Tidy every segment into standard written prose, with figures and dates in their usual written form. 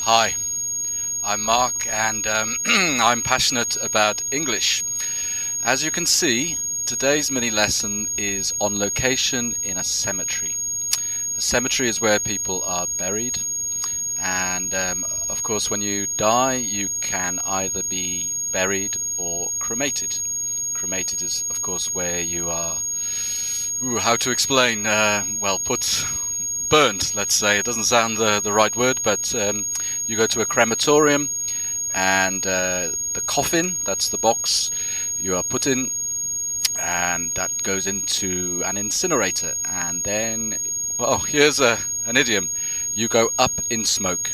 Hi, I'm Mark and I'm passionate about English. As you can see, today's mini lesson is on location in a cemetery. A cemetery is where people are buried, and of course when you die you can either be buried or cremated. Cremated is of course where you are, how to explain, burnt, let's say. It doesn't sound the right word, but you go to a crematorium and the coffin, that's the box you are put in, and that goes into an incinerator, and then, well, here's an idiom: you go up in smoke.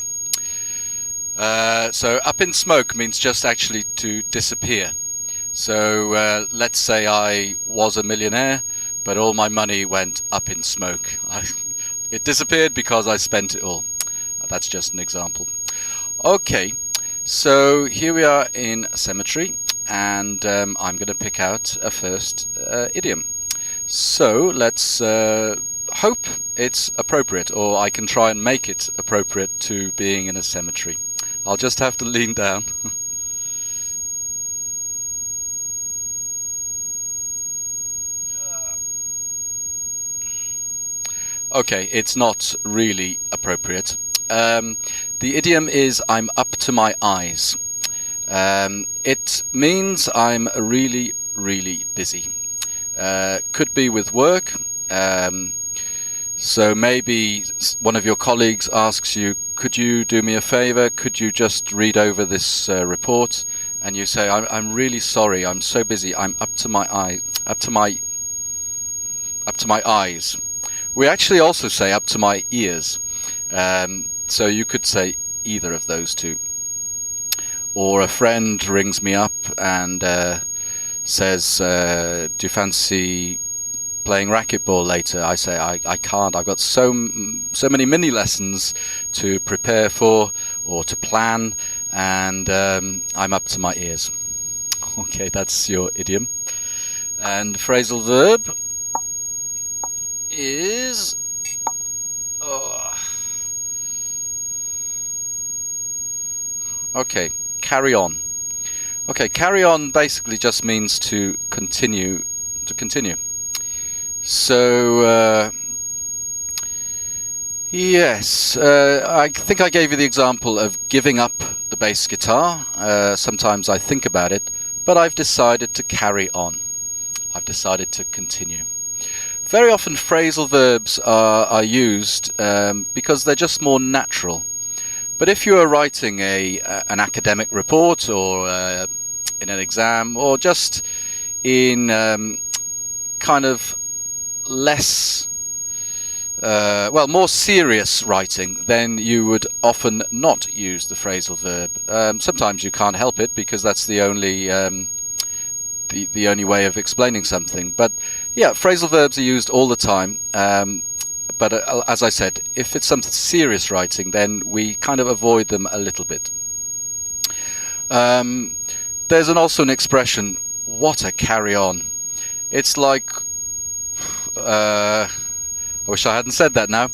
So up in smoke means just actually to disappear. So let's say I was a millionaire, but all my money went up in smoke. It disappeared because I spent it all. That's just an example. Okay, so here we are in a cemetery, and I'm going to pick out a first idiom. So let's hope it's appropriate, or I can try and make it appropriate to being in a cemetery. I'll just have to lean down. Okay, it's not really appropriate. The idiom is "I'm up to my eyes." It means I'm really, really busy. Could be with work. So maybe one of your colleagues asks you, "Could you do me a favor? Could you just read over this report?" And you say, "I'm really sorry. I'm so busy. I'm up to my eyes." We actually also say "up to my ears." So you could say either of those two. Or a friend rings me up and says, "Do you fancy playing racquetball later?" I say, I can't. I've got so many mini lessons to prepare for or to plan, and I'm up to my ears. Okay, that's your idiom. And phrasal verb is okay, carry on. Okay, carry on basically just means to continue. So yes, I think I gave you the example of giving up the bass guitar. Sometimes I think about it, but I've decided to carry on. I've decided to continue. Very often phrasal verbs are used because they're just more natural. But if you are writing an academic report, or in an exam, or just in kind of less, more serious writing, then you would often not use the phrasal verb. Sometimes you can't help it because that's the only way of explaining something. But yeah, phrasal verbs are used all the time. But as I said, if it's some serious writing, then we kind of avoid them a little bit. There's also an expression, "what a carry on." It's like, I wish I hadn't said that now.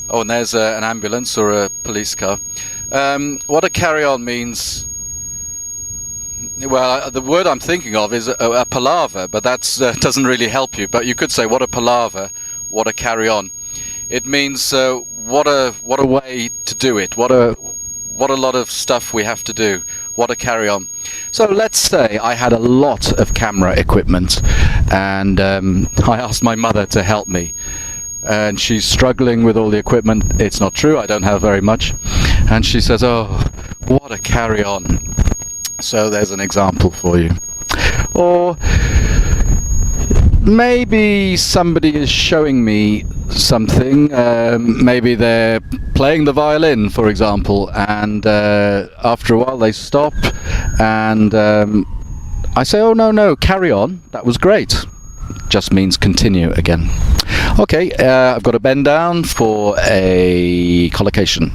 Oh, and there's an ambulance or a police car. What a carry on means, well, the word I'm thinking of is a palaver, but that doesn't really help you. But you could say, "what a palaver, what a carry on." It means what a way to do it. What a lot of stuff we have to do. What a carry on. So let's say I had a lot of camera equipment, and I asked my mother to help me, and she's struggling with all the equipment. It's not true, I don't have very much. And she says, "Oh, what a carry on." So there's an example for you. Or maybe somebody is showing me something. Maybe they're playing the violin, for example, and after a while they stop, and I say, "Oh, no, carry on, that was great." Just means continue again. Okay, I've got to bend down for a collocation.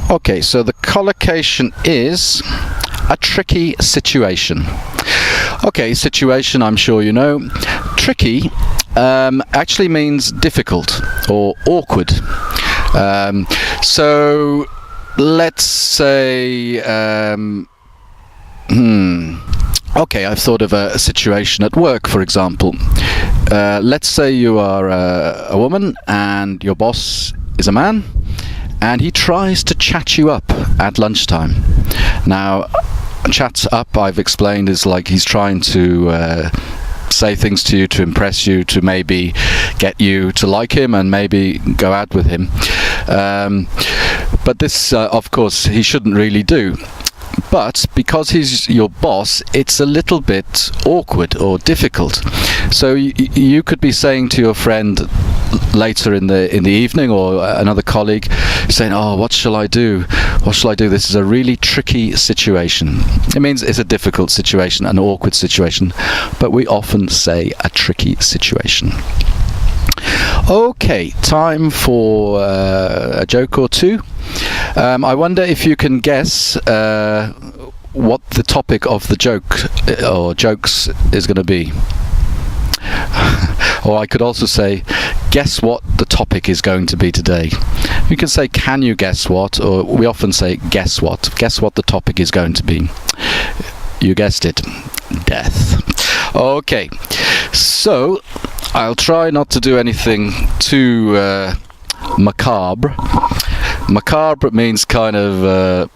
Okay, so the collocation is a tricky situation. Okay, situation, I'm sure you know. Tricky actually means difficult or awkward. So let's say, okay, I've thought of a situation at work, for example. Let's say you are a woman and your boss is a man, and he tries to chat you up at lunchtime. Now, chat up, I've explained, is like he's trying to say things to you to impress you, to maybe get you to like him and maybe go out with him. But this, of course, he shouldn't really do. But because he's your boss, it's a little bit awkward or difficult. So you could be saying to your friend later in the evening, or another colleague, saying, "Oh, what shall I do? What shall I do? This is a really tricky situation." It means it's a difficult situation, an awkward situation, but we often say a tricky situation. Okay, time for a joke or two. I wonder if you can guess what the topic of the joke or jokes is going to be. Or I could also say, guess what the topic is going to be today. You can say, can you guess what? Or we often say, guess what? Guess what the topic is going to be. You guessed it, death. Okay, so I'll try not to do anything too macabre. Macabre means kind of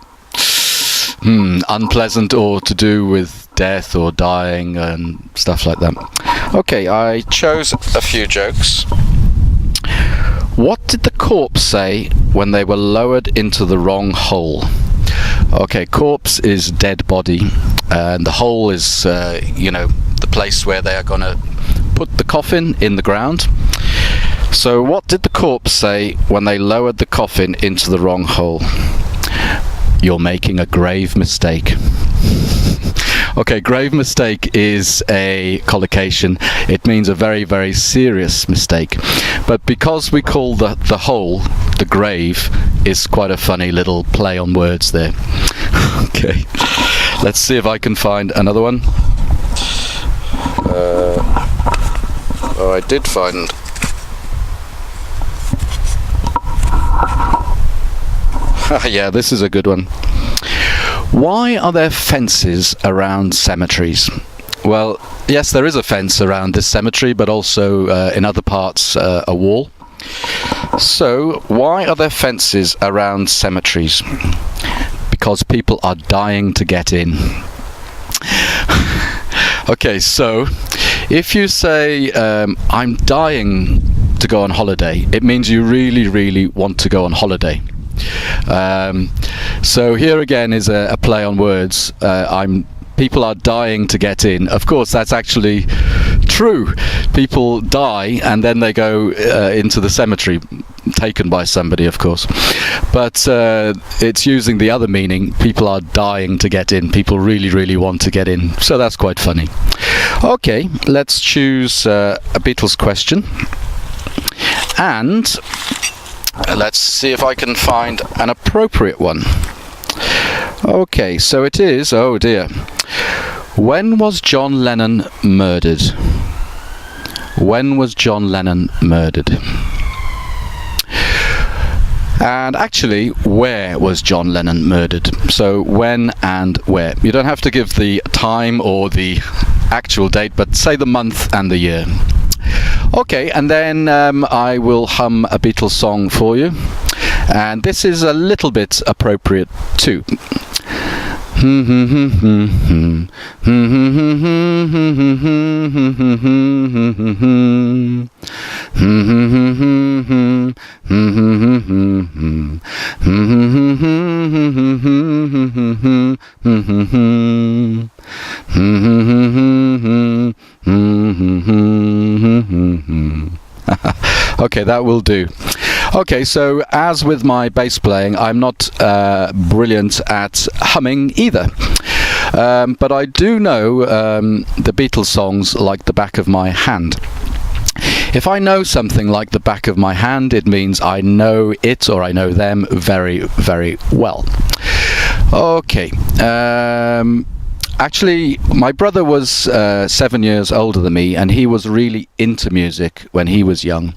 unpleasant, or to do with death or dying and stuff like that. Okay, I chose a few jokes. What did the corpse say when they were lowered into the wrong hole? Okay, corpse is dead body, and the hole is, the place where they are going to put the coffin in the ground. So what did the corpse say when they lowered the coffin into the wrong hole? You're making a grave mistake. Okay, grave mistake is a collocation. It means a very, very serious mistake. But because we call the hole the grave, is quite a funny little play on words there. Okay, let's see if I can find another one. I did find... yeah, this is a good one. Why are there fences around cemeteries? Well, yes, there is a fence around this cemetery, but also in other parts a wall. So, why are there fences around cemeteries? Because people are dying to get in. Okay, so if you say, I'm dying to go on holiday, it means you really, really want to go on holiday. So here again is a play on words. People are dying to get in. Of course, that's actually true. People die and then they go into the cemetery, taken by somebody, of course. But it's using the other meaning. People are dying to get in. People really, really want to get in. So that's quite funny. Okay, let's choose a Beatles question. And let's see if I can find an appropriate one. Okay, so it is, oh dear. When was John Lennon murdered? When was John Lennon murdered? And actually, where was John Lennon murdered? So when and where. You don't have to give the time or the actual date, but say the month and the year. Okay, and then I will hum a Beatles song for you, and this is a little bit appropriate too. Okay, that will do. Okay, so as with my bass playing, I'm not brilliant at humming either. But I do know the Beatles songs like the back of my hand. If I know something like the back of my hand, it means I know it or I know them very, very well. Okay. Actually, my brother was 7 years older than me, and he was really into music when he was young.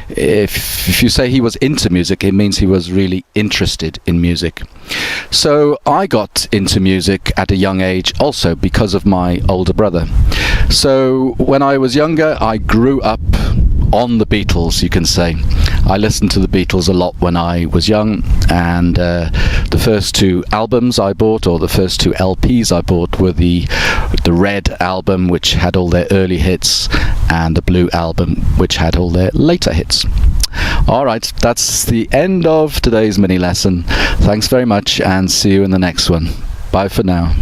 If you say he was into music, it means he was really interested in music. So I got into music at a young age also because of my older brother. So when I was younger, I grew up on the Beatles, you can say. I listened to the Beatles a lot when I was young, and the first two albums I bought, or the first two LPs I bought, were the Red album, which had all their early hits, and the Blue album, which had all their later hits. Alright, that's the end of today's mini lesson. Thanks very much, and see you in the next one. Bye for now.